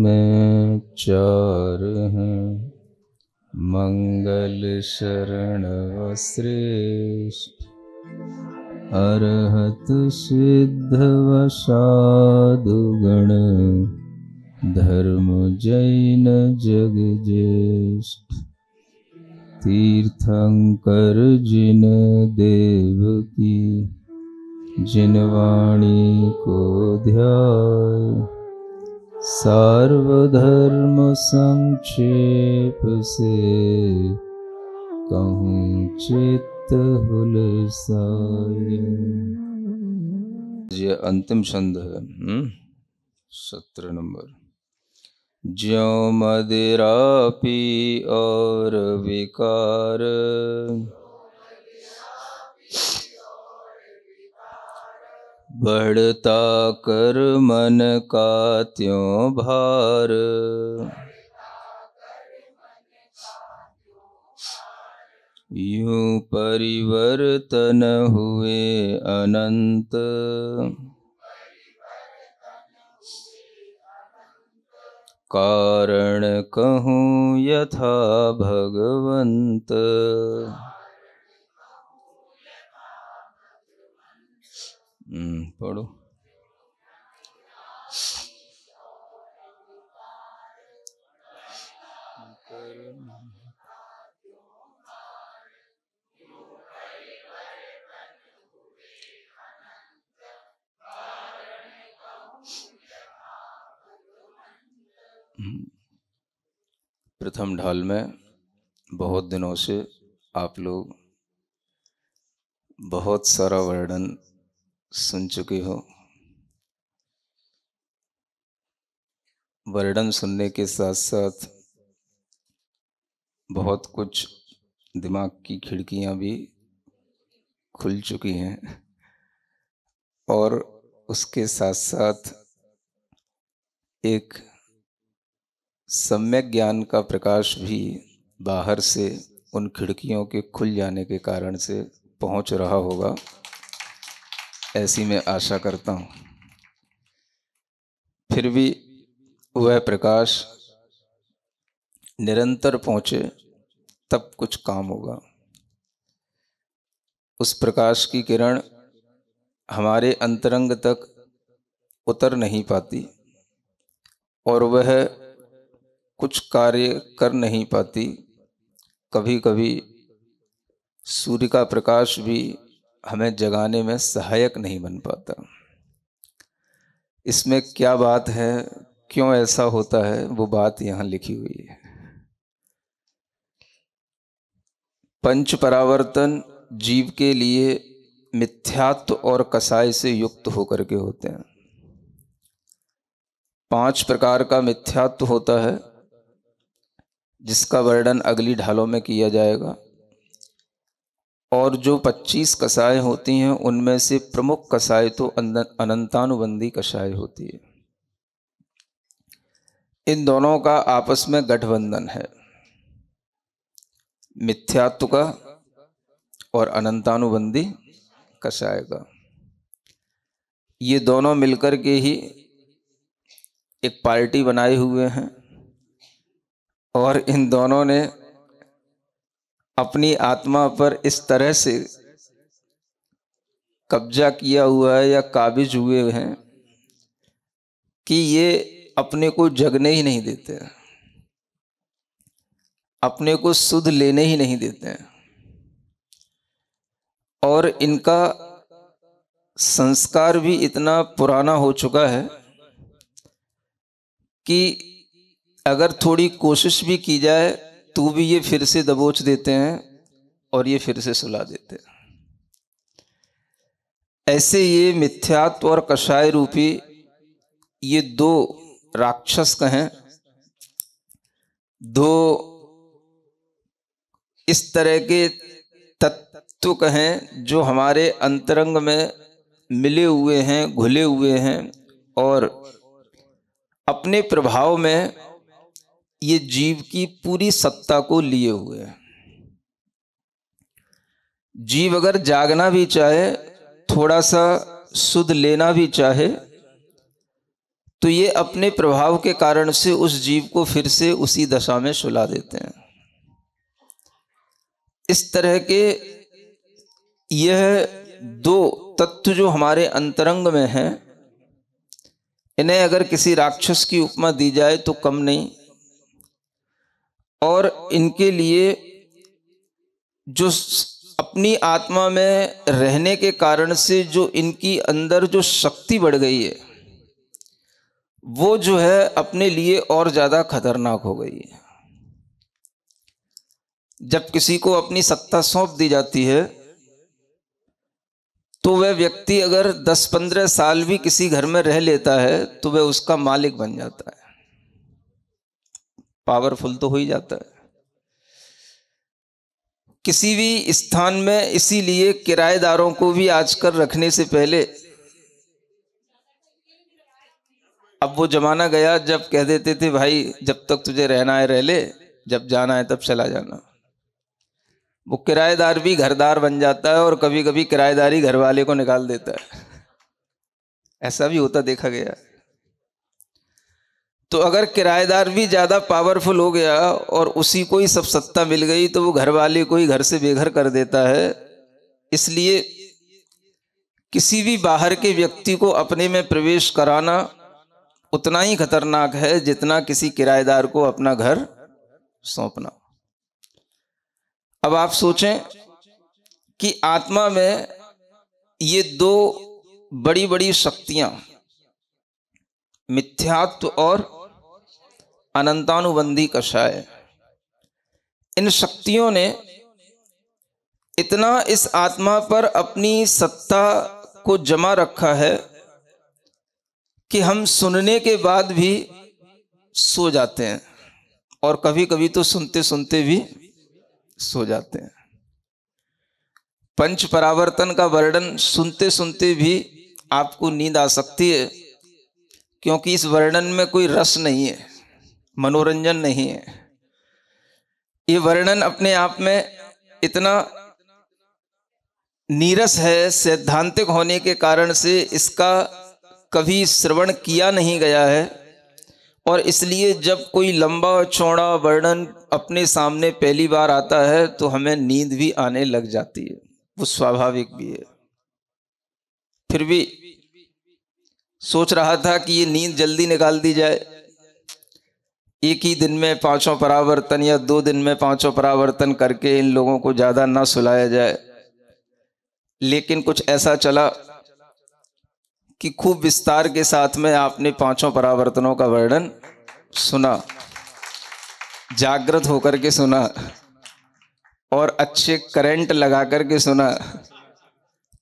में चार हैं, मंगल शरण श्रेष्ठ, अरहत सिद्ध वसादु गण, धर्म जैन जग ज्येष्ठ। तीर्थंकर जिन देव की, जिन वाणी को ध्याय, सार्वधर्म संक्षेप से, कहूँ चित्त हुलसाए। ये अंतिम छंद है, 17 नंबर। ज्यों मदिरा पी और विकार, बढ़ता कर मन का त्यों भार, यूं परिवर्तन हुए अनंत, कारण कहूँ यथा भगवंत। पढ़ो। प्रथम ढाल में बहुत दिनों से आप लोग बहुत सारा वर्णन सुन चुके हो। वर्णन सुनने के साथ साथ बहुत कुछ दिमाग की खिड़कियां भी खुल चुकी हैं, और उसके साथ साथ एक सम्यक ज्ञान का प्रकाश भी बाहर से उन खिड़कियों के खुल जाने के कारण से पहुंच रहा होगा, ऐसी मैं आशा करता हूं। फिर भी वह प्रकाश निरंतर पहुंचे तब कुछ काम होगा। उस प्रकाश की किरण हमारे अंतरंग तक उतर नहीं पाती और वह कुछ कार्य कर नहीं पाती। कभी कभी सूर्य का प्रकाश भी हमें जगाने में सहायक नहीं बन पाता। इसमें क्या बात है, क्यों ऐसा होता है, वो बात यहाँ लिखी हुई है। पंच परावर्तन जीव के लिए मिथ्यात्व और कसाय से युक्त होकर के होते हैं। 5 प्रकार का मिथ्यात्व होता है, जिसका वर्णन अगली ढालों में किया जाएगा। और जो 25 कसाय होती हैं, उनमें से प्रमुख कसाय तो अनंतानुबंधी कसाय होती है। इन दोनों का आपस में गठबंधन है, मिथ्यात्व का और अनंतानुबंधी कसाय का। ये दोनों मिलकर के ही एक पार्टी बनाए हुए हैं, और इन दोनों ने अपनी आत्मा पर इस तरह से कब्जा किया हुआ है या काबिज हुए हैं कि ये अपने को जगने ही नहीं देते, अपने को सुध लेने ही नहीं देते हैं। और इनका संस्कार भी इतना पुराना हो चुका है कि अगर थोड़ी कोशिश भी की जाए तो भी ये फिर से दबोच देते हैं और ये फिर से सुला देते हैं। ऐसे ये मिथ्यात्व और कषाय रूपी ये 2 राक्षस कहें, 2 इस तरह के तत्व कहें जो हमारे अंतरंग में मिले हुए हैं, घुले हुए हैं, और अपने प्रभाव में ये जीव की पूरी सत्ता को लिए हुए हैं। जीव अगर जागना भी चाहे, थोड़ा सा सुध लेना भी चाहे, तो ये अपने प्रभाव के कारण से उस जीव को फिर से उसी दशा में सुला देते हैं। इस तरह के यह दो तत्व जो हमारे अंतरंग में हैं, इन्हें अगर किसी राक्षस की उपमा दी जाए तो कम नहीं। और इनके लिए जो अपनी आत्मा में रहने के कारण से जो इनकी अंदर जो शक्ति बढ़ गई है, वो जो है अपने लिए और ज़्यादा खतरनाक हो गई है। जब किसी को अपनी सत्ता सौंप दी जाती है तो वह व्यक्ति अगर 10-15 साल भी किसी घर में रह लेता है तो वह उसका मालिक बन जाता है, पावरफुल तो हो ही जाता है किसी भी स्थान में। इसीलिए किराएदारों को भी आजकल रखने से पहले, अब वो जमाना गया जब कह देते थे भाई जब तक तुझे रहना है रह ले, जब जाना है तब चला जाना। वो किराएदार भी घरदार बन जाता है और कभी कभी किराएदारी घर वाले को निकाल देता है, ऐसा भी होता देखा गया। तो अगर किराएदार भी ज़्यादा पावरफुल हो गया और उसी को ही सब सत्ता मिल गई तो वो घर वाले को ही घर से बेघर कर देता है। इसलिए किसी भी बाहर के व्यक्ति को अपने में प्रवेश कराना उतना ही खतरनाक है जितना किसी किराएदार को अपना घर सौंपना। अब आप सोचें कि आत्मा में ये दो बड़ी बड़ी शक्तियां, मिथ्यात्व और अनंतानुबंधी कषाय, इन शक्तियों ने इतना इस आत्मा पर अपनी सत्ता को जमा रखा है कि हम सुनने के बाद भी सो जाते हैं और कभी कभी तो सुनते सुनते भी सो जाते हैं। पंच परावर्तन का वर्णन सुनते सुनते भी आपको नींद आ सकती है, क्योंकि इस वर्णन में कोई रस नहीं है, मनोरंजन नहीं है। ये वर्णन अपने आप में इतना नीरस है, सैद्धांतिक होने के कारण से इसका कभी श्रवण किया नहीं गया है। और इसलिए जब कोई लंबा चौड़ा वर्णन अपने सामने पहली बार आता है तो हमें नींद भी आने लग जाती है, वो स्वाभाविक भी है। फिर भी सोच रहा था कि ये नींद जल्दी निकाल दी जाए, एक ही दिन में 5 परावर्तन या 2 दिन में 5 परावर्तन करके इन लोगों को ज़्यादा ना सुलाया जाए। लेकिन कुछ ऐसा चला कि खूब विस्तार के साथ में आपने 5 परावर्तनों का वर्णन सुना, जागृत होकर के सुना और अच्छे करंट लगा करके सुना,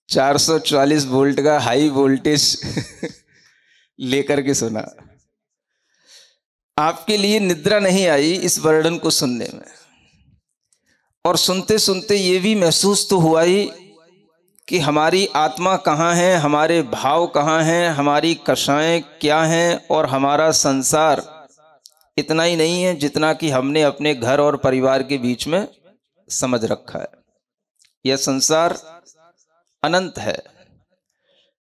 440 वोल्ट का हाई वोल्टेज लेकर के सुना। आपके लिए निद्रा नहीं आई इस वर्णन को सुनने में, और सुनते सुनते ये भी महसूस तो हुआ ही कि हमारी आत्मा कहाँ है, हमारे भाव कहाँ हैं, हमारी कषाएं क्या हैं, और हमारा संसार इतना ही नहीं है जितना कि हमने अपने घर और परिवार के बीच में समझ रखा है। यह संसार अनंत है,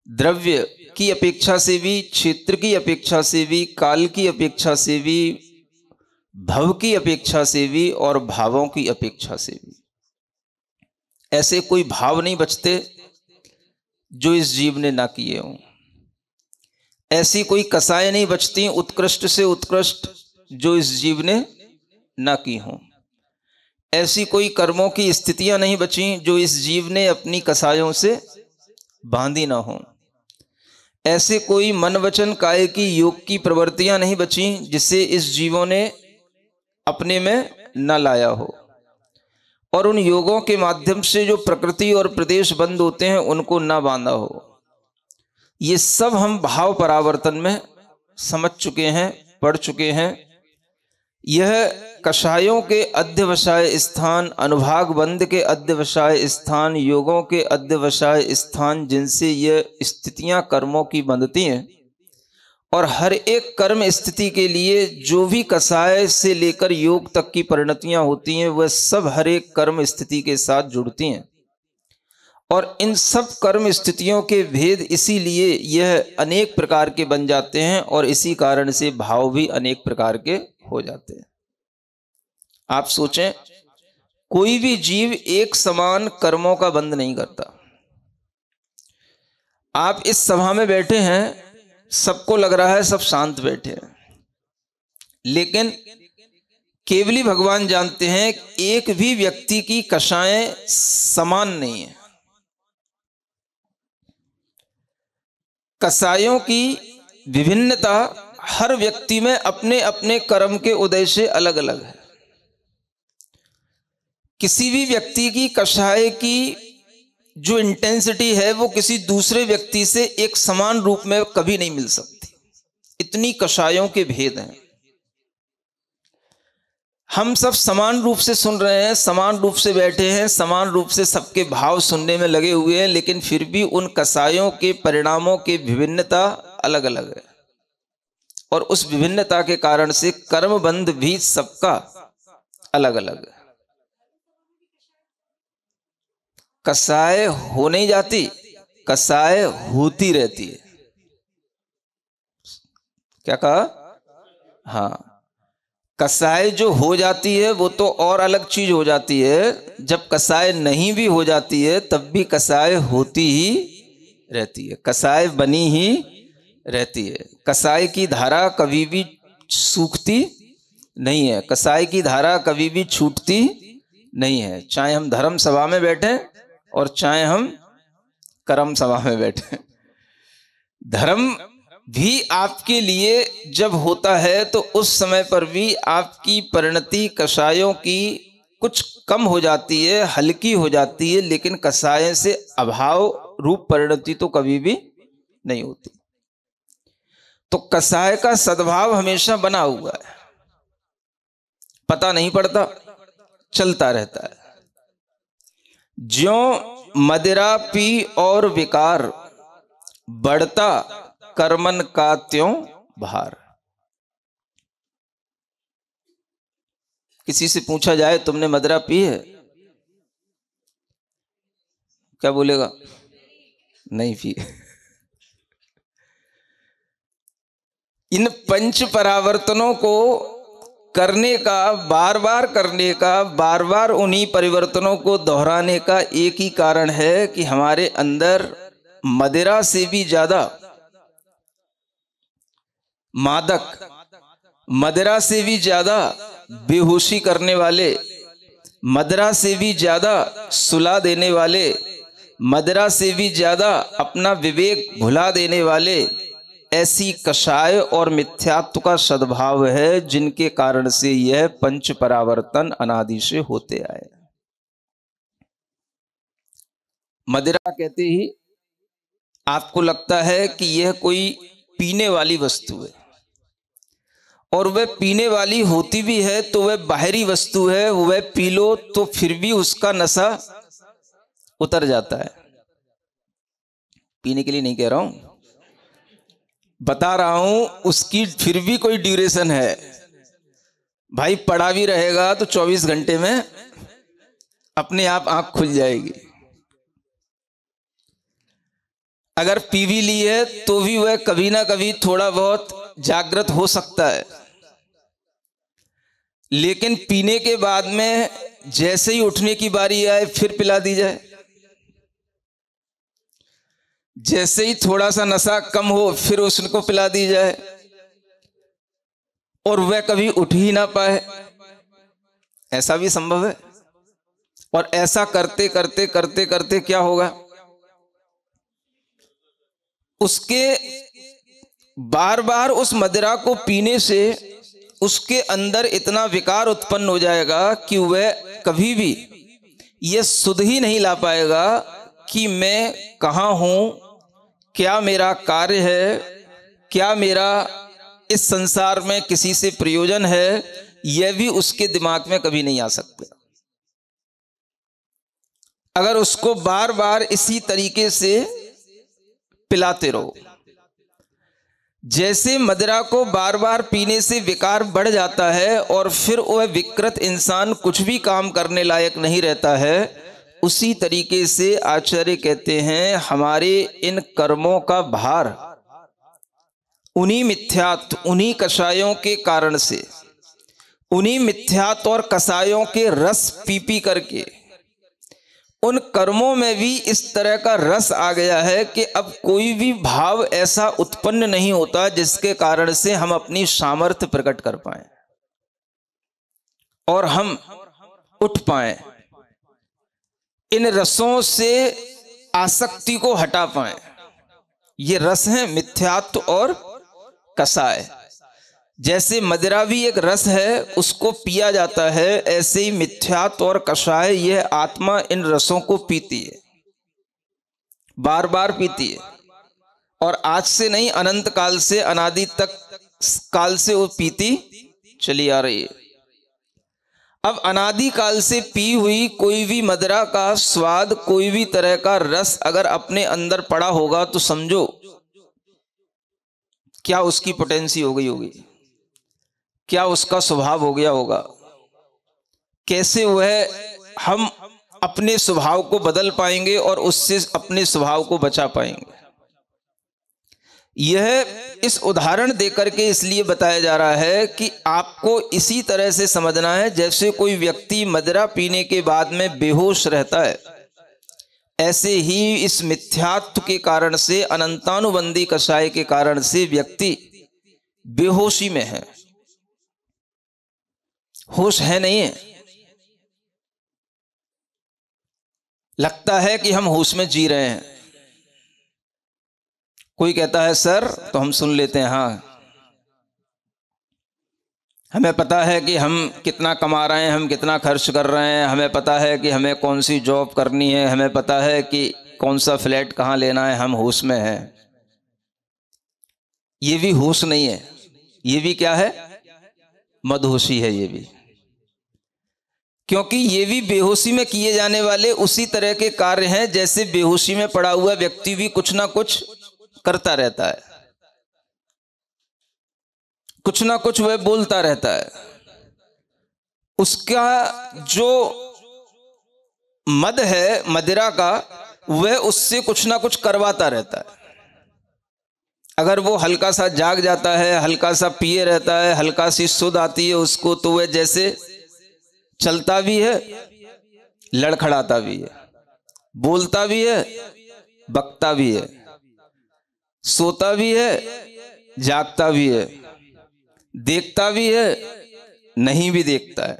द्रव्य की अपेक्षा से भी, क्षेत्र की अपेक्षा से भी, काल की अपेक्षा से भी, भव की अपेक्षा से भी और भावों की अपेक्षा से भी। ऐसे कोई भाव नहीं बचते जो इस जीव ने ना किए हों, ऐसी कोई कसाएं नहीं बचती उत्कृष्ट से उत्कृष्ट जो इस जीव ने ना की हों, ऐसी कोई कर्मों की स्थितियां नहीं बची जो इस जीव ने अपनी कसायों से बांधी ना हों, ऐसे कोई मन वचन काय की योग की प्रवृत्तियां नहीं बची जिसे इस जीवों ने अपने में न लाया हो, और उन योगों के माध्यम से जो प्रकृति और प्रदेश बंद होते हैं उनको ना बांधा हो। ये सब हम भाव परावर्तन में समझ चुके हैं, पढ़ चुके हैं। यह कषायों के अध्यवसाय स्थान, अनुभाग बंद के अध्यवसाय स्थान, योगों के अध्यवसाय स्थान, जिनसे ये स्थितियां कर्मों की बंधती हैं, और हर एक कर्म स्थिति के लिए जो भी कसाय से लेकर योग तक की परिणतियां होती हैं वह सब हर एक कर्म स्थिति के साथ जुड़ती हैं। और इन सब कर्म स्थितियों के भेद इसीलिए यह अनेक प्रकार के बन जाते हैं और इसी कारण से भाव भी अनेक प्रकार के हो जाते हैं। आप सोचें, कोई भी जीव एक समान कर्मों का बंध नहीं करता। आप इस सभा में बैठे हैं, सबको लग रहा है सब शांत बैठे हैं, लेकिन केवली भगवान जानते हैं एक भी व्यक्ति की कषायें समान नहीं है। कसायों की विभिन्नता हर व्यक्ति में अपने अपने कर्म के उदय से अलग अलग है। किसी भी व्यक्ति की कषाय की जो इंटेंसिटी है वो किसी दूसरे व्यक्ति से एक समान रूप में कभी नहीं मिल सकती। इतनी कषायों के भेद हैं। हम सब समान रूप से सुन रहे हैं, समान रूप से बैठे हैं, समान रूप से सबके भाव सुनने में लगे हुए हैं, लेकिन फिर भी उन कसायों के परिणामों की विभिन्नता अलग अलग है और उस विभिन्नता के कारण से कर्म बंध भी सबका अलग अलग है। कसाय हो नहीं जाती, कसाय होती रहती है। क्या कहा? हाँ, कसाय जो हो जाती है वो तो और अलग चीज हो जाती है। जब कसाय नहीं भी हो जाती है तब भी कसाय होती ही रहती है, कसाय बनी ही रहती है। कसाय की धारा कभी भी सूखती नहीं है, कसाय की धारा कभी भी छूटती नहीं है। चाहे हम धर्म सभा में बैठे और चाहे हम कर्म सभा में बैठे, धर्म भी आपके लिए जब होता है तो उस समय पर भी आपकी परिणति कषायों की कुछ कम हो जाती है, हल्की हो जाती है, लेकिन कषाय से अभाव रूप परिणति तो कभी भी नहीं होती। तो कषाय का सद्भाव हमेशा बना हुआ है, पता नहीं पड़ता, चलता रहता है। ज्यों मदिरा पी और विकार, बढ़ता कर्मन का त्यों भार। किसी से पूछा जाए तुमने मदिरा पी है, क्या बोलेगा? नहीं पी। इन पंच परावर्तनों को करने का, बार बार करने का, बार बार उन्हीं परिवर्तनों को दोहराने का एक ही कारण है कि हमारे अंदर मदिरा से भी ज्यादा मादक, मदिरा से भी ज्यादा बेहोशी करने वाले, मदिरा से भी ज्यादा सुला देने वाले, मदिरा से भी ज्यादा अपना विवेक भुला देने वाले ऐसी कषाय और मिथ्यात्व का सद्भाव है, जिनके कारण से यह पंच परावर्तन अनादि से होते आए। मदिरा कहते ही आपको लगता है कि यह कोई पीने वाली वस्तु है, और वह पीने वाली होती भी है तो वह बाहरी वस्तु है, वह पी लो तो फिर भी उसका नशा उतर जाता है। पीने के लिए नहीं कह रहा हूं, बता रहा हूं उसकी फिर भी कोई ड्यूरेशन है। भाई पड़ा भी रहेगा तो 24 घंटे में अपने आप आंख खुल जाएगी। अगर पी भी ली है तो भी वह कभी ना कभी थोड़ा बहुत जागृत हो सकता है, लेकिन पीने के बाद में जैसे ही उठने की बारी आए फिर पिला दी जाए, जैसे ही थोड़ा सा नशा कम हो फिर उसको पिला दी जाए, और वह कभी उठ ही ना पाए, ऐसा भी संभव है। और ऐसा करते करते करते करते क्या होगा, उसके बार बार उस मदिरा को पीने से उसके अंदर इतना विकार उत्पन्न हो जाएगा कि वह कभी भी यह सुध ही नहीं ला पाएगा कि मैं कहाँ हूं, क्या मेरा कार्य है, क्या मेरा इस संसार में किसी से प्रयोजन है, यह भी उसके दिमाग में कभी नहीं आ सकता। अगर उसको बार बार इसी तरीके से पिलाते रहो। जैसे मदिरा को बार बार पीने से विकार बढ़ जाता है और फिर वह विकृत इंसान कुछ भी काम करने लायक नहीं रहता है, उसी तरीके से आचार्य कहते हैं हमारे इन कर्मों का भार उन्हीं मिथ्यात्व, उन्हीं कषायों के कारण से, उन्हीं मिथ्यात्व और कषायों के रस पी पी करके उन कर्मों में भी इस तरह का रस आ गया है कि अब कोई भी भाव ऐसा उत्पन्न नहीं होता जिसके कारण से हम अपनी सामर्थ्य प्रकट कर पाए और हम उठ पाए, इन रसों से आसक्ति को हटा पाए। ये रस हैं मिथ्यात्व और कषाय। जैसे मदिरा भी एक रस है, उसको पिया जाता है, ऐसे ही मिथ्यात्व और कषाय यह आत्मा इन रसों को पीती है, बार बार पीती है, और आज से नहीं अनंत काल से, अनादि तक काल से वो पीती चली आ रही है। अब अनादि काल से पी हुई कोई भी मदिरा का स्वाद, कोई भी तरह का रस अगर अपने अंदर पड़ा होगा तो समझो क्या उसकी पोटेंसी हो गई होगी, क्या उसका स्वभाव हो गया होगा, कैसे वह हम अपने स्वभाव को बदल पाएंगे और उससे अपने स्वभाव को बचा पाएंगे। यह इस उदाहरण देकर के इसलिए बताया जा रहा है कि आपको इसी तरह से समझना है जैसे कोई व्यक्ति मदिरा पीने के बाद में बेहोश रहता है, ऐसे ही इस मिथ्यात्व के कारण से, अनंतानुबंधी कषाय के कारण से व्यक्ति बेहोशी में है, होश है नहीं है। लगता है कि हम होश में जी रहे हैं। कोई कहता है सर, तो हम सुन लेते हैं, हाँ हमें पता है कि हम कितना कमा रहे हैं, हम कितना खर्च कर रहे हैं, हमें पता है कि हमें कौन सी जॉब करनी है, हमें पता है कि कौन सा फ्लैट कहाँ लेना है, हम होश में हैं। ये भी होश नहीं है, ये भी क्या है, मदहोशी है ये भी, क्योंकि ये भी बेहोशी में किए जाने वाले उसी तरह के कार्य हैं जैसे बेहोशी में पड़ा हुआ व्यक्ति भी कुछ ना कुछ करता रहता है, कुछ ना कुछ वह बोलता रहता है। उसका जो मद है मदिरा का, वह उससे कुछ ना कुछ करवाता रहता है। अगर वो हल्का सा जाग जाता है, हल्का सा पिए रहता है, हल्का सी सुध आती है उसको, तो वह जैसे चलता भी है, लड़खड़ाता भी है, बोलता भी है, बकता भी है, सोता भी है, जागता भी है, देखता भी है, नहीं भी देखता है।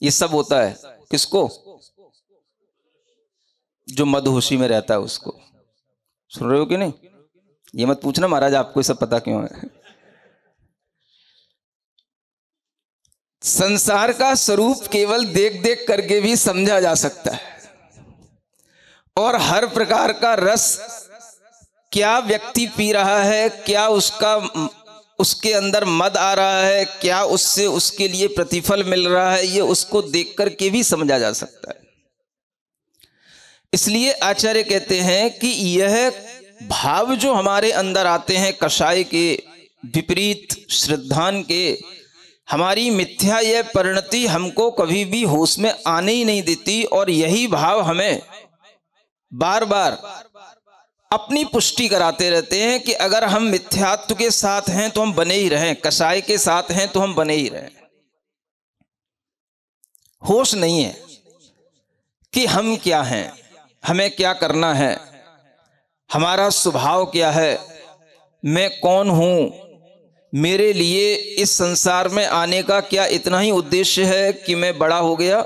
ये सब होता है किसको, जो मदहोशी में रहता है उसको। सुन रहे हो कि नहीं? ये मत पूछना महाराज आपको सब पता क्यों है। संसार का स्वरूप केवल देख देख करके भी समझा जा सकता है, और हर प्रकार का रस क्या व्यक्ति पी रहा है, क्या उसके अंदर मद आ रहा है, क्या उससे उसके लिए प्रतिफल मिल रहा है, ये उसको देख करके भी समझा जा सकता है। इसलिए आचार्य कहते हैं कि यह भाव जो हमारे अंदर आते हैं कषाय के, विपरीत श्रद्धान के, हमारी मिथ्या यह परिणति हमको कभी भी होश में आने ही नहीं देती, और यही भाव हमें बार बार अपनी पुष्टि कराते रहते हैं कि अगर हम मिथ्यात्व के साथ हैं तो हम बने ही रहें, कषाय के साथ हैं तो हम बने ही रहें। होश नहीं है कि हम क्या हैं, हमें क्या करना है, हमारा स्वभाव क्या है, मैं कौन हूं, मेरे लिए इस संसार में आने का क्या इतना ही उद्देश्य है कि मैं बड़ा हो गया,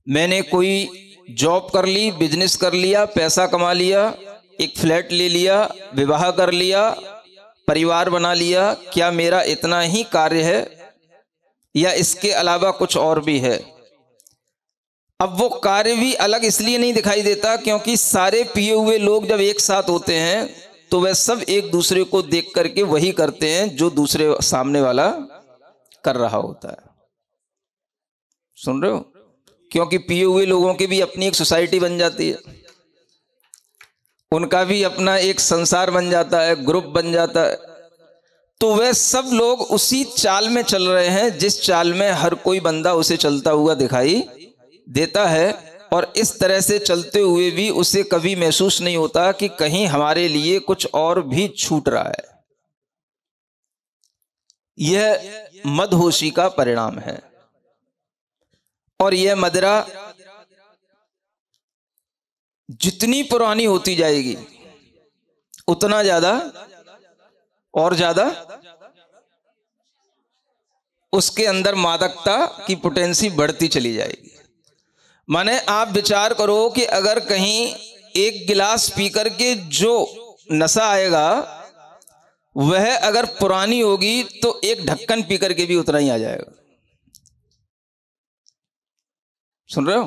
मैंने कोई जॉब कर ली, बिजनेस कर लिया, पैसा कमा लिया, एक फ्लैट ले लिया, विवाह कर लिया, परिवार बना लिया, क्या मेरा इतना ही कार्य है या इसके अलावा कुछ और भी है? अब वो कार्य भी अलग इसलिए नहीं दिखाई देता क्योंकि सारे पिए हुए लोग जब एक साथ होते हैं तो वह सब एक दूसरे को देख करके वही करते हैं जो दूसरे सामने वाला कर रहा होता है। सुन रहे हो? क्योंकि पिए हुए लोगों की भी अपनी एक सोसाइटी बन जाती है, उनका भी अपना एक संसार बन जाता है, ग्रुप बन जाता है। तो वह सब लोग उसी चाल में चल रहे हैं जिस चाल में हर कोई बंदा उसे चलता हुआ दिखाई देता है, और इस तरह से चलते हुए भी उसे कभी महसूस नहीं होता कि कहीं हमारे लिए कुछ और भी छूट रहा है। यह मदहोशी का परिणाम है। और यह मदिरा जितनी पुरानी होती जाएगी उतना ज्यादा और ज्यादा उसके अंदर मादकता की पोटेंसी बढ़ती चली जाएगी। माने आप विचार करो कि अगर कहीं एक गिलास पी करके जो नशा आएगा वह अगर पुरानी होगी तो एक ढक्कन पी करके भी उतना ही आ जाएगा। सुन रहे हो?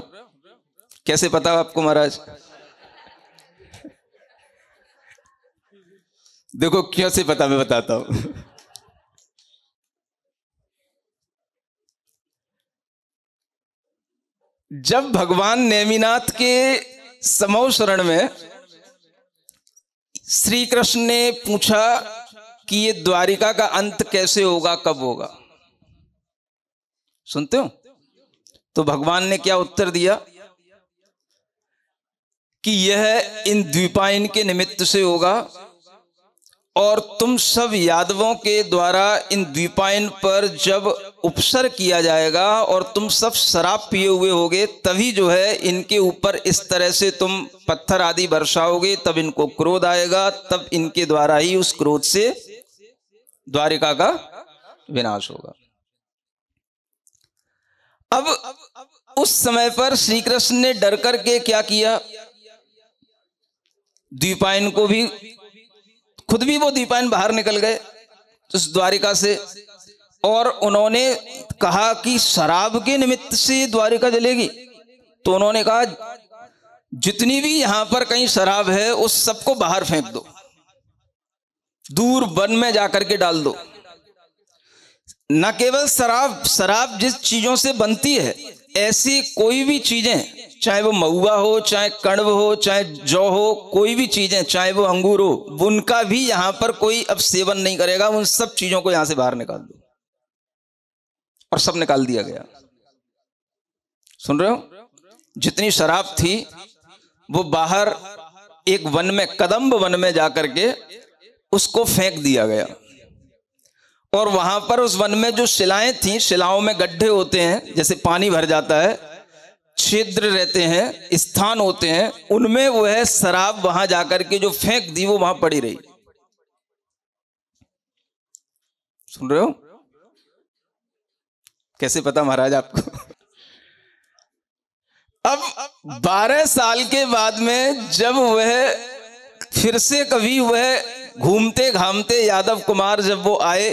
कैसे पता आपको महाराज? देखो कैसे पता, मैं बताता हूं। जब भगवान नेमिनाथ के समौ शरण में श्री कृष्ण ने पूछा कि ये द्वारिका का अंत कैसे होगा, कब होगा, सुनते हो? तो भगवान ने क्या उत्तर दिया कि यह इन द्वीपायन के निमित्त से होगा, और तुम सब यादवों के द्वारा इन द्वीपायन पर जब उपसर किया जाएगा और तुम सब शराब पिए हुए होगे, तभी जो है इनके ऊपर इस तरह से तुम पत्थर आदि बरसाओगे, तब इनको क्रोध आएगा, तब इनके द्वारा ही उस क्रोध से द्वारिका का विनाश होगा। अब उस समय पर श्री कृष्ण ने डर करके क्या किया, द्वीपायन को भी, खुद भी वो द्वीपायन बाहर निकल गए उस द्वारिका से, और उन्होंने कहा कि शराब के निमित्त से द्वारिका जलेगी। तो उन्होंने कहा जितनी भी यहां पर कहीं शराब है उस सबको बाहर फेंक दो, दूर वन में जाकर के डाल दो। न केवल शराब, शराब जिस चीजों से बनती है, ऐसी कोई भी चीजें, चाहे वो महुआ हो, चाहे कण्व हो, चाहे जौ हो, कोई भी चीजें, चाहे वो अंगूर हो, उनका भी यहां पर कोई अब सेवन नहीं करेगा। उन सब चीजों को यहां से बाहर निकाल दो। और सब निकाल दिया गया। सुन रहे हो? जितनी शराब थी वो बाहर एक वन में, कदम्ब वन में जाकर के उसको फेंक दिया गया। और वहां पर उस वन में जो शिलाएं थी, शिलाओं में गड्ढे होते हैं, जैसे पानी भर जाता है, छिद्र रहते हैं, स्थान होते हैं, उनमें वो है शराब वहां जाकर के जो फेंक दी वो वहां पड़ी रही। सुन रहे हो? कैसे पता महाराज आपको? अब 12 साल के बाद में जब वह फिर से कभी वह घूमते घामते यादव कुमार जब वो आए,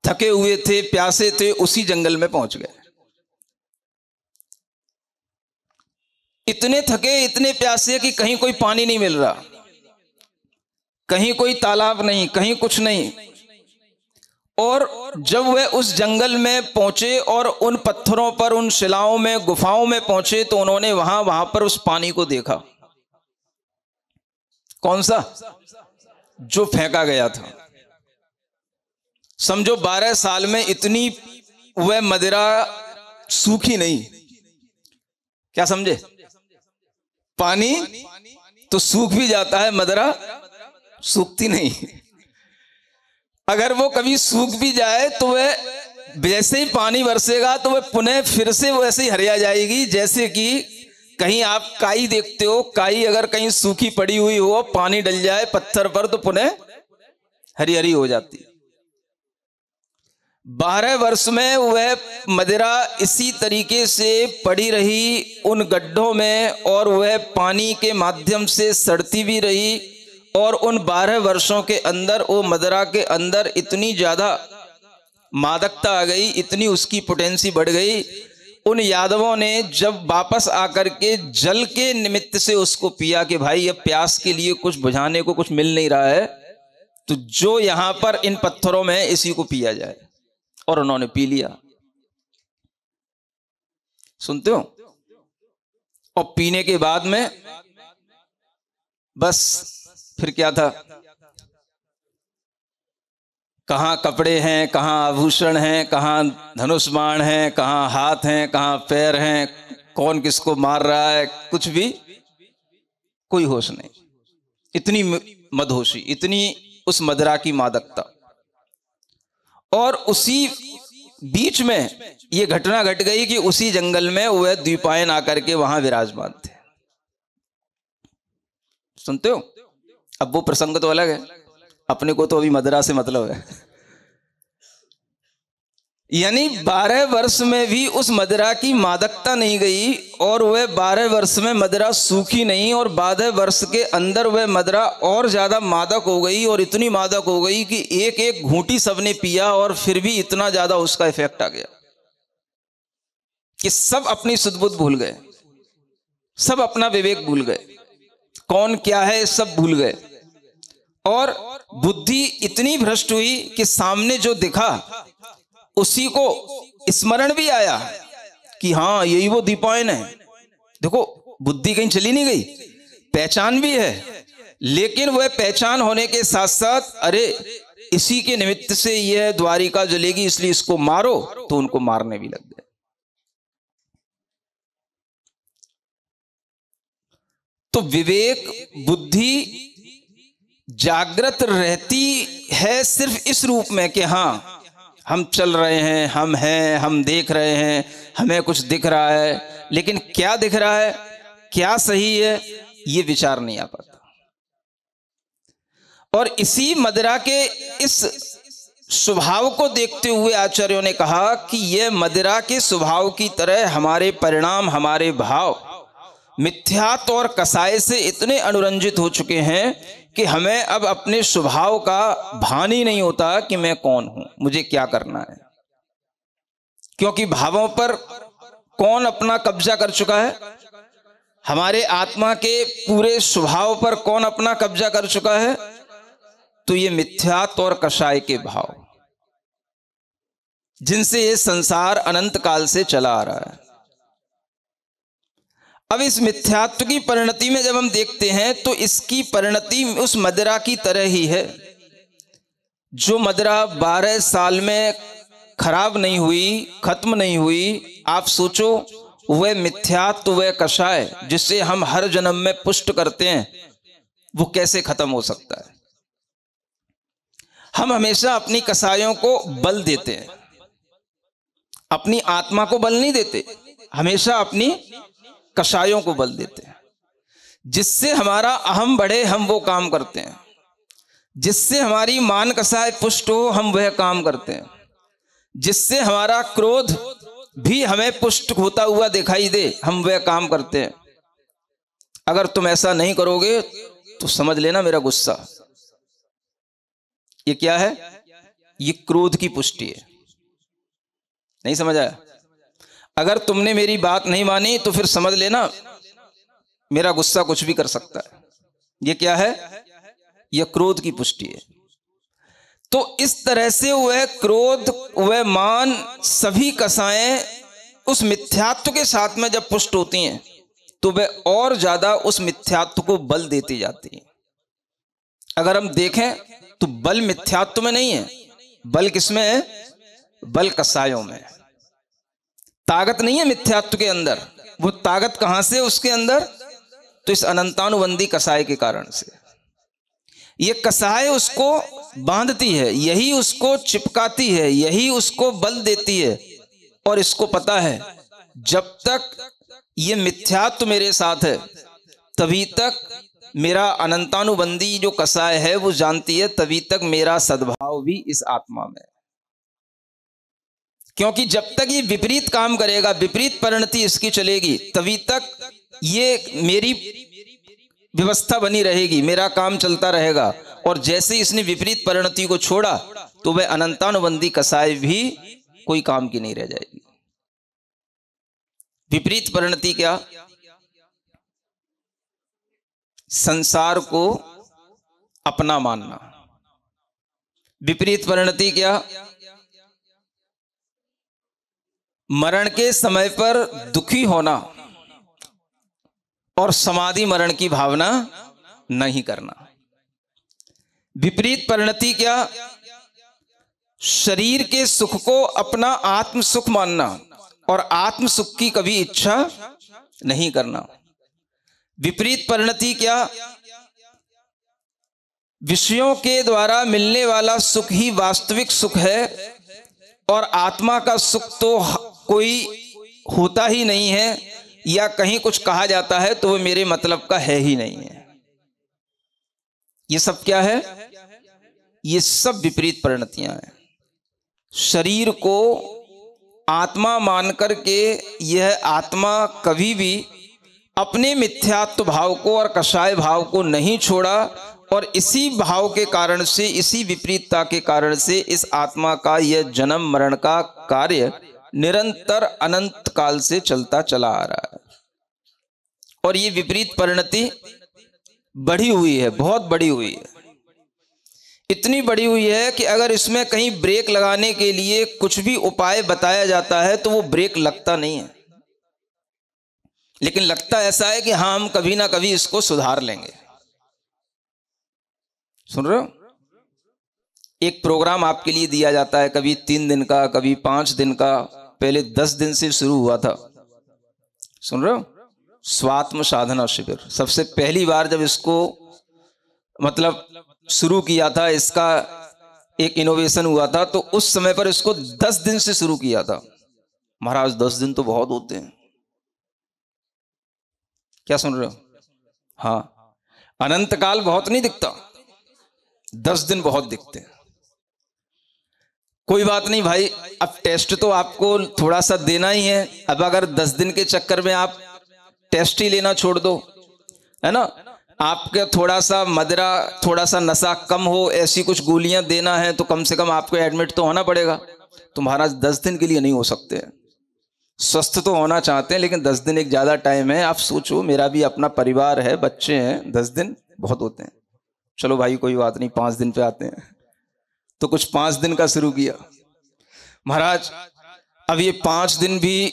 थके हुए थे, प्यासे थे, उसी जंगल में पहुंच गए। इतने थके, इतने प्यासे कि कहीं कोई पानी नहीं मिल रहा, कहीं कोई तालाब नहीं, कहीं कुछ नहीं। और जब वह उस जंगल में पहुंचे और उन पत्थरों पर, उन शिलाओं में, गुफाओं में पहुंचे, तो उन्होंने वहां पर उस पानी को देखा। कौन सा? जो फेंका गया था। समझो 12 साल में इतनी वह मदिरा सूखी नहीं। क्या समझे? पानी तो सूख भी जाता है, मदिरा सूखती नहीं। अगर वो कभी सूख भी जाए तो वह जैसे ही पानी बरसेगा तो वह पुनः फिर से वैसे ही हरिया जाएगी। जैसे कि कहीं आप काई देखते हो, काई अगर कहीं सूखी पड़ी हुई हो, पानी डल जाए पत्थर पर तो पुनः हरी हरी हो जाती। 12 वर्ष में वह मदिरा इसी तरीके से पड़ी रही उन गड्ढों में, और वह पानी के माध्यम से सड़ती भी रही। और उन 12 वर्षों के अंदर वो मदिरा के अंदर इतनी ज्यादा मादकता आ गई, इतनी उसकी पोटेंसी बढ़ गई। उन यादवों ने जब वापस आकर के जल के निमित्त से उसको पिया कि भाई अब प्यास के लिए कुछ बुझाने को कुछ मिल नहीं रहा है, तो जो यहां पर इन पत्थरों में इसी को पिया जाए। और उन्होंने पी लिया। सुनते हो? और पीने के बाद में बस फिर क्या था, कहाँ कपड़े हैं, कहाँ आभूषण हैं, कहाँ धनुष बाण हैं, कहाँ हाथ हैं, कहाँ पैर हैं, कौन किसको मार रहा है, कुछ भी कोई होश नहीं। इतनी मदहोशी, इतनी उस मदिरा की मादकता। और उसी बीच में ये घटना घट गई कि उसी जंगल में वह द्वीपायन आकर के वहां विराजमान थे। सुनते हो? अब वो प्रसंग तो अलग है, अपने को तो अभी मदिरा से मतलब है। यानी 12 वर्ष में भी उस मदिरा की मादकता नहीं गई, और वह 12 वर्ष में मदिरा सूखी नहीं, और 12 वर्ष के अंदर वह मदिरा और ज्यादा मादक हो गई, और इतनी मादक हो गई कि एक एक घूंटी सबने पिया, और फिर भी इतना ज्यादा उसका इफेक्ट आ गया कि सब अपनी सुध-बुध भूल गए, सब अपना विवेक भूल गए, कौन क्या है सब भूल गए, और बुद्धि इतनी भ्रष्ट हुई कि सामने जो दिखा उसी को स्मरण भी आया कि हाँ यही वो दीपायन है। देखो, बुद्धि कहीं चली नहीं गई, पहचान भी है, लेकिन वह पहचान होने के साथ साथ अरे इसी के निमित्त से यह द्वारिका जलेगी, इसलिए इसको मारो, तो उनको मारने भी लग गए। तो विवेक बुद्धि जागृत रहती है सिर्फ इस रूप में कि हाँ हम चल रहे हैं, हम हैं, हम देख रहे हैं, हमें कुछ दिख रहा है, लेकिन क्या दिख रहा है, क्या सही है, ये विचार नहीं आ पाता। और इसी मदिरा के इस स्वभाव को देखते हुए आचार्यों ने कहा कि यह मदिरा के स्वभाव की तरह हमारे परिणाम, हमारे भाव मिथ्यात्व और कसाय से इतने अनुरंजित हो चुके हैं कि हमें अब अपने स्वभाव का भान ही नहीं होता कि मैं कौन हूं, मुझे क्या करना है। क्योंकि भावों पर कौन अपना कब्जा कर चुका है, हमारे आत्मा के पूरे स्वभाव पर कौन अपना कब्जा कर चुका है, तो ये मिथ्यात्व और कसाय के भाव, जिनसे ये संसार अनंत काल से चला आ रहा है। अब इस मिथ्यात्व की परिणति में जब हम देखते हैं तो इसकी परिणति उस मदिरा की तरह ही है। जो मदिरा 12 साल में खराब नहीं हुई, खत्म नहीं हुई, आप सोचो वह मिथ्यात्व, वह कषाय जिससे हम हर जन्म में पुष्ट करते हैं, वो कैसे खत्म हो सकता है। हम हमेशा अपनी कसायों को बल देते हैं, अपनी आत्मा को बल नहीं देते, हमेशा अपनी कषायों को बल देते हैं। जिससे हमारा अहम बढ़े हम वो काम करते हैं, जिससे हमारी मान कसाय पुष्ट हो हम वह काम करते हैं, जिससे हमारा क्रोध भी हमें पुष्ट होता हुआ दिखाई दे हम वह काम करते हैं। अगर तुम ऐसा नहीं करोगे तो समझ लेना मेरा गुस्सा, ये क्या है, ये क्रोध की पुष्टि है। नहीं समझ आया? अगर तुमने मेरी बात नहीं मानी तो फिर समझ लेना मेरा गुस्सा कुछ भी कर सकता है। ये क्या है, यह क्रोध की पुष्टि है। तो इस तरह से वह क्रोध, वह मान, सभी कसाएं उस मिथ्यात्व के साथ में जब पुष्ट होती हैं तो वह और ज्यादा उस मिथ्यात्व को बल देती जाती है। अगर हम देखें तो बल मिथ्यात्व में नहीं है, बल किसमें है, बल कसायों में। ताकत नहीं है मिथ्यात्व के अंदर, वो ताकत कहां से उसके अंदर, तो इस अनंतानुबंधी कसाय के कारण से। ये कसाय उसको बांधती है, यही उसको चिपकाती है, यही उसको बल देती है। और इसको पता है जब तक ये मिथ्यात्व मेरे साथ है तभी तक मेरा अनंतानुबंधी जो कसाय है वो जानती है, तभी तक मेरा सद्भाव भी इस आत्मा में। क्योंकि जब तक ये विपरीत काम करेगा, विपरीत परिणति इसकी चलेगी, तभी तक ये मेरी व्यवस्था बनी रहेगी, मेरा काम चलता रहेगा। और जैसे इसने विपरीत परिणति को छोड़ा तो वह अनंतानुबंधी कसाय भी कोई काम की नहीं रह जाएगी। विपरीत परिणति क्या, संसार को अपना मानना। विपरीत परिणति क्या, मरण के समय पर दुखी होना और समाधि मरण की भावना नहीं करना। विपरीत परिणति क्या, शरीर के सुख को अपना आत्म सुख मानना और आत्म सुख की कभी इच्छा नहीं करना। विपरीत परिणति क्या? विषयों के द्वारा मिलने वाला सुख ही वास्तविक सुख है और आत्मा का सुख तो कोई होता ही नहीं है, या कहीं कुछ कहा जाता है तो वो मेरे मतलब का है ही नहीं है। ये सब क्या है? ये सब विपरीत परिणतियां हैं। शरीर को आत्मा मान करके यह आत्मा कभी भी अपने मिथ्यात्व भाव को और कषाय भाव को नहीं छोड़ा, और इसी भाव के कारण से, इसी विपरीतता के कारण से इस आत्मा का यह जन्म मरण का कार्य निरंतर अनंत काल से चलता चला आ रहा है। और ये विपरीत परिणति बढ़ी हुई है, बहुत बढ़ी हुई है। इतनी बढ़ी हुई है कि अगर इसमें कहीं ब्रेक लगाने के लिए कुछ भी उपाय बताया जाता है तो वो ब्रेक लगता नहीं है, लेकिन लगता ऐसा है कि हाँ, हम कभी ना कभी इसको सुधार लेंगे। सुन रहे हो? एक प्रोग्राम आपके लिए दिया जाता है, कभी 3 दिन का, कभी 5 दिन का, पहले 10 दिन से शुरू हुआ था। सुन रहे हो? स्वात्म साधना शिविर सबसे पहली बार जब इसको मतलब शुरू किया था, इसका एक इनोवेशन हुआ था, तो उस समय पर इसको 10 दिन से शुरू किया था। महाराज 10 दिन तो बहुत होते हैं। क्या सुन रहे हो? हाँ, अनंत काल बहुत नहीं दिखता, 10 दिन बहुत दिखते हैं। कोई बात नहीं भाई, अब टेस्ट तो आपको थोड़ा सा देना ही है। अब अगर 10 दिन के चक्कर में आप टेस्ट ही लेना छोड़ दो, है ना, आपके थोड़ा सा मदिरा, थोड़ा सा नशा कम हो, ऐसी कुछ गोलियां देना है, तो कम से कम आपको एडमिट तो होना पड़ेगा। तो महाराज 10 दिन के लिए नहीं हो सकते हैं। स्वस्थ तो होना चाहते हैं, लेकिन 10 दिन एक ज्यादा टाइम है। आप सोचो, मेरा भी अपना परिवार है, बच्चे हैं, 10 दिन बहुत होते हैं। चलो भाई कोई बात नहीं, 5 दिन पे आते हैं। तो कुछ 5 दिन का शुरू किया महाराज। अब ये 5 दिन भी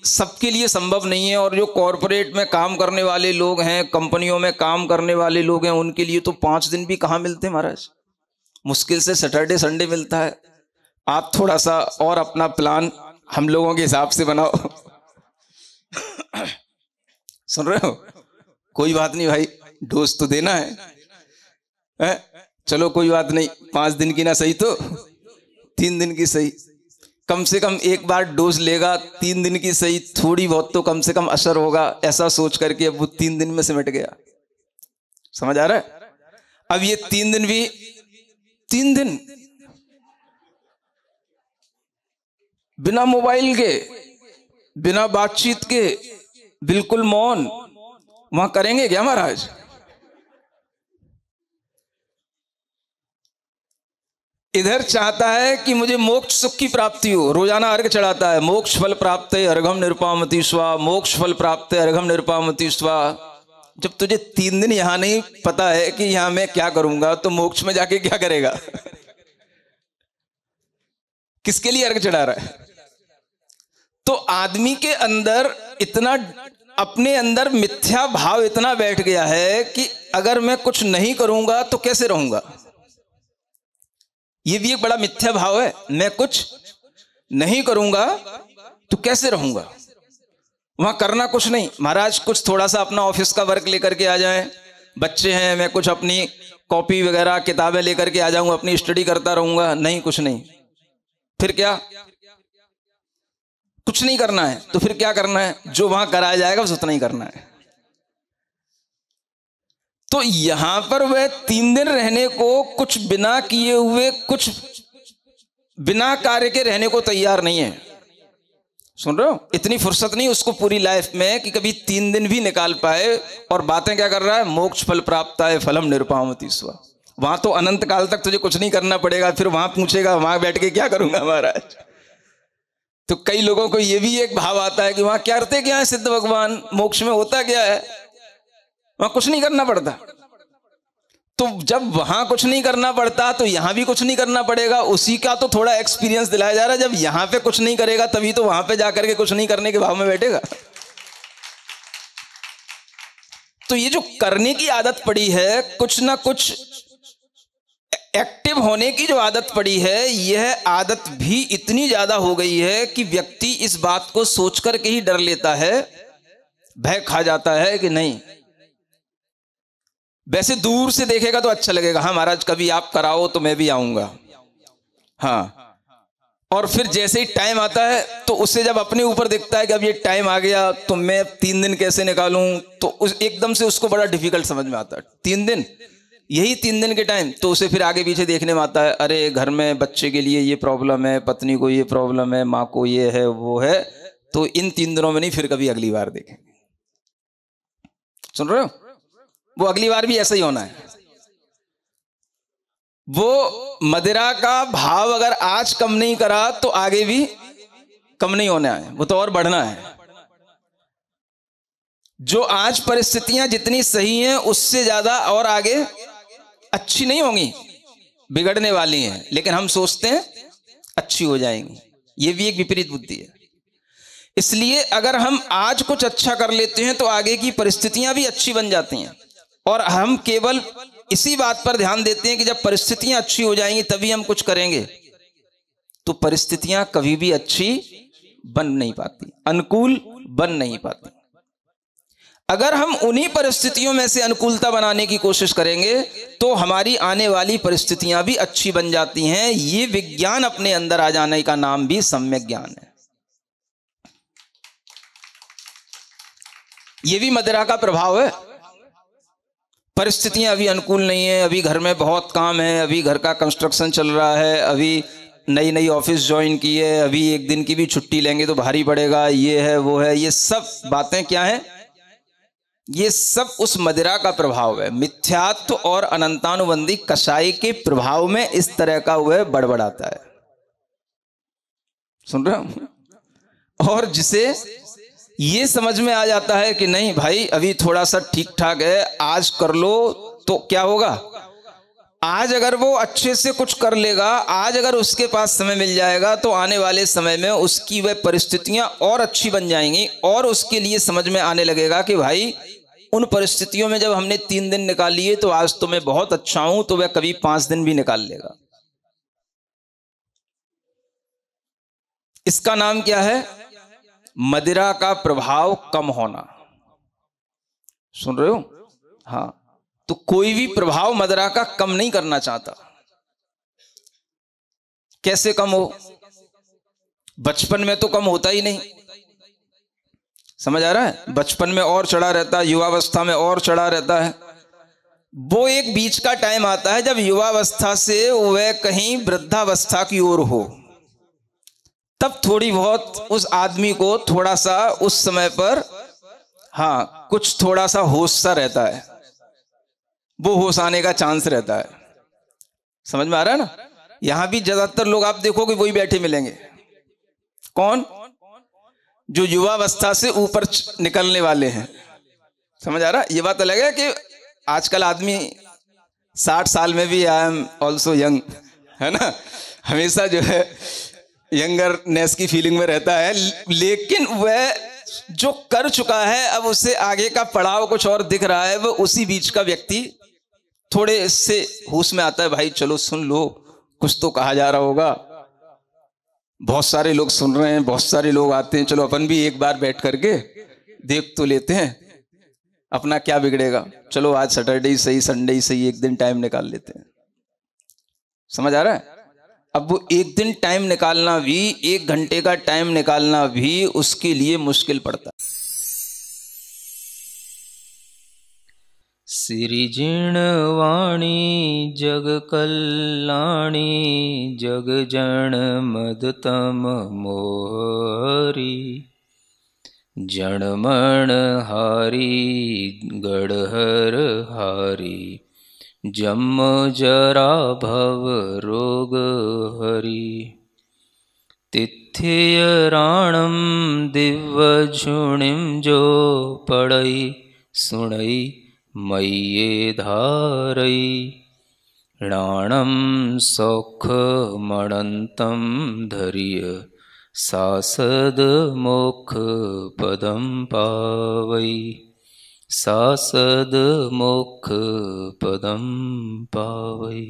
सबके लिए संभव नहीं है, और जो कॉरपोरेट में काम करने वाले लोग हैं, कंपनियों में काम करने वाले लोग हैं, उनके लिए तो 5 दिन भी कहाँ मिलते महाराज। मुश्किल से सैटरडे संडे मिलता है। आप थोड़ा सा और अपना प्लान हम लोगों के हिसाब से बनाओ। सुन रहे हो? कोई बात नहीं भाई, डोज तो देना है। चलो कोई बात नहीं, 5 दिन की ना सही तो 3 दिन की सही, कम से कम एक बार डोज लेगा, 3 दिन की सही, थोड़ी बहुत तो कम से कम असर होगा, ऐसा सोच करके अब वो 3 दिन में सिमट गया। समझ आ रहा है? अब ये 3 दिन भी 3 दिन बिना मोबाइल के, बिना बातचीत के, बिल्कुल मौन, वहां करेंगे क्या महाराज? इधर चाहता है कि मुझे मोक्ष सुख की प्राप्ति हो, रोजाना अर्घ चढ़ाता है, मोक्ष फल प्राप्त है अर्घम निरुपामति स्वा, मोक्ष फल प्राप्त है अर्घम निरुपामति स्वा। जब तुझे 3 दिन यहां नहीं पता है कि यहां मैं क्या करूंगा, तो मोक्ष में जाके क्या करेगा? किसके लिए अर्घ चढ़ा रहा है? तो आदमी के अंदर इतना, अपने अंदर मिथ्या भाव इतना बैठ गया है कि अगर मैं कुछ नहीं करूंगा तो कैसे रहूंगा। ये भी एक बड़ा मिथ्या भाव है। मैं कुछ नहीं करूंगा तो कैसे रहूंगा, वहां करना कुछ नहीं। महाराज कुछ थोड़ा सा अपना ऑफिस का वर्क लेकर के आ जाएं, बच्चे हैं, मैं कुछ अपनी कॉपी वगैरह किताबें लेकर के आ जाऊंगा, अपनी स्टडी करता रहूंगा, नहीं कुछ नहीं। फिर क्या? कुछ नहीं करना है। तो फिर क्या करना है? जो वहां कराया जाएगा बस उतना ही करना है। तो यहां पर वह 3 दिन रहने को कुछ बिना किए हुए, कुछ बिना कार्य के रहने को तैयार नहीं है। सुन रहे हो? इतनी फुर्सत नहीं उसको पूरी लाइफ में कि कभी 3 दिन भी निकाल पाए। और बातें क्या कर रहा है? मोक्ष फल प्राप्त है फलम निरुपामति स्वा। वहां तो अनंत काल तक तुझे कुछ नहीं करना पड़ेगा, फिर वहां पूछेगा वहां बैठ के क्या करूंगा महाराज। तो कई लोगों को यह भी एक भाव आता है कि वहां क्या करते क्या है सिद्ध भगवान, मोक्ष में होता क्या है, वहां कुछ नहीं करना पड़ता। तो जब वहां कुछ नहीं करना पड़ता तो यहां भी कुछ नहीं करना पड़ेगा। उसी का तो थोड़ा एक्सपीरियंस दिलाया जा रहा है। जब यहां पे कुछ नहीं करेगा तभी तो वहां पे जाकर के कुछ नहीं करने के भाव में बैठेगा। तो ये जो करने की आदत पड़ी है, कुछ ना कुछ एक्टिव होने की जो आदत पड़ी है, यह आदत भी इतनी ज्यादा हो गई है कि व्यक्ति इस बात को सोच करके ही डर लेता है, भय खा जाता है कि नहीं, वैसे दूर से देखेगा तो अच्छा लगेगा, हाँ महाराज कभी आप कराओ तो मैं भी आऊंगा, हाँ, और फिर जैसे ही टाइम आता है तो उससे जब अपने ऊपर दिखता है कि अब ये टाइम आ गया तो मैं 3 दिन कैसे निकालूं, तो उस एकदम से उसको बड़ा डिफिकल्ट समझ में आता है। 3 दिन, यही 3 दिन के टाइम, तो उसे फिर आगे पीछे देखने में आता है, अरे घर में बच्चे के लिए ये प्रॉब्लम है, पत्नी को ये प्रॉब्लम है, माँ को ये है वो है, तो इन 3 दिनों में नहीं, फिर कभी अगली बार देखेंगे। सुन रहे हो, वो अगली बार भी ऐसा ही होना है। वो मदिरा का भाव अगर आज कम नहीं करा तो आगे भी कम नहीं होना है, वो तो और बढ़ना है। जो आज परिस्थितियां जितनी सही हैं उससे ज्यादा और आगे अच्छी नहीं होंगी, बिगड़ने वाली हैं, लेकिन हम सोचते हैं अच्छी हो जाएंगी। ये भी एक विपरीत बुद्धि है। इसलिए अगर हम आज कुछ अच्छा कर लेते हैं तो आगे की परिस्थितियां भी अच्छी बन जाती हैं, और हम केवल इसी बात पर ध्यान देते हैं कि जब परिस्थितियां अच्छी हो जाएंगी तभी हम कुछ करेंगे, तो परिस्थितियां कभी भी अच्छी बन नहीं पाती, अनुकूल बन नहीं पाती। अगर हम उन्हीं परिस्थितियों में से अनुकूलता बनाने की कोशिश करेंगे तो हमारी आने वाली परिस्थितियां भी अच्छी बन जाती हैं। ये विज्ञान अपने अंदर आ जाने का नाम भी सम्यक ज्ञान है। ये भी मदिरा का प्रभाव है। परिस्थितियां अभी अनुकूल नहीं है, अभी घर में बहुत काम है, अभी घर का कंस्ट्रक्शन चल रहा है, अभी नई नई ऑफिस ज्वाइन की है, अभी एक दिन की भी छुट्टी लेंगे तो भारी पड़ेगा, ये है वो है, ये सब बातें क्या है, ये सब उस मदिरा का प्रभाव है। मिथ्यात्व और अनंतानुबंधी कषाय के प्रभाव में इस तरह का वह बड़बड़ाता है। सुन रहे हो? और जिसे ये समझ में आ जाता है कि नहीं भाई अभी थोड़ा सा ठीक ठाक है, आज कर लो, तो क्या होगा, आज अगर वो अच्छे से कुछ कर लेगा, आज अगर उसके पास समय मिल जाएगा तो आने वाले समय में उसकी वह परिस्थितियां और अच्छी बन जाएंगी, और उसके लिए समझ में आने लगेगा कि भाई उन परिस्थितियों में जब हमने 3 दिन निकाल लिए तो आज तो मैं बहुत अच्छा हूं, तो वह कभी 5 दिन भी निकाल लेगा। इसका नाम क्या है, मदिरा का प्रभाव कम होना। सुन रहे हो? हाँ, तो कोई भी प्रभाव मदिरा का कम नहीं करना चाहता। कैसे कम हो, बचपन में तो कम होता ही नहीं, समझ आ रहा है, बचपन में और चढ़ा रहता है, युवावस्था में और चढ़ा रहता है। वो एक बीच का टाइम आता है जब युवावस्था से वह कहीं वृद्धावस्था की ओर हो, तब थोड़ी बहुत उस आदमी को थोड़ा सा उस समय पर, हाँ, कुछ थोड़ा सा होश सा रहता है, वो होश आने का चांस रहता है। समझ में आ रहा है ना? यहां भी ज्यादातर लोग आप देखोगे वही बैठे मिलेंगे। कौन? जो युवावस्था से ऊपर निकलने वाले हैं। समझ आ रहा है? ये बात अलग है कि आजकल आदमी 60 साल में भी आई एम ऑल्सो यंग, है ना, हमेशा जो है यंगरनेस की फीलिंग में रहता है, लेकिन वह जो कर चुका है अब उसे आगे का पड़ाव कुछ और दिख रहा है। वह उसी बीच का व्यक्ति थोड़े से होश में आता है, भाई चलो सुन लो, कुछ तो कहा जा रहा होगा, बहुत सारे लोग सुन रहे हैं, बहुत सारे लोग आते हैं, चलो अपन भी एक बार बैठ करके देख तो लेते हैं, अपना क्या बिगड़ेगा, चलो आज सैटरडे ही सही, संडे ही सही, एक दिन टाइम निकाल लेते हैं। समझ आ रहा है? अब वो एक दिन टाइम निकालना भी, 1 घंटे का टाइम निकालना भी उसके लिए मुश्किल पड़ता है। सिरिजिणवाणी जग कल्याणी जग जन मदतम मोहरी जनमण हारी गढ़हर हारी जम जरा भव रोग हरि तिथियराणम दिव्य झुणिम जो पढ़ई सुणई मय्ये धारई राणम सौख मणंतम धरिय सासद मोक्ष पदम पावई सासद मोक्ष पदम पावई।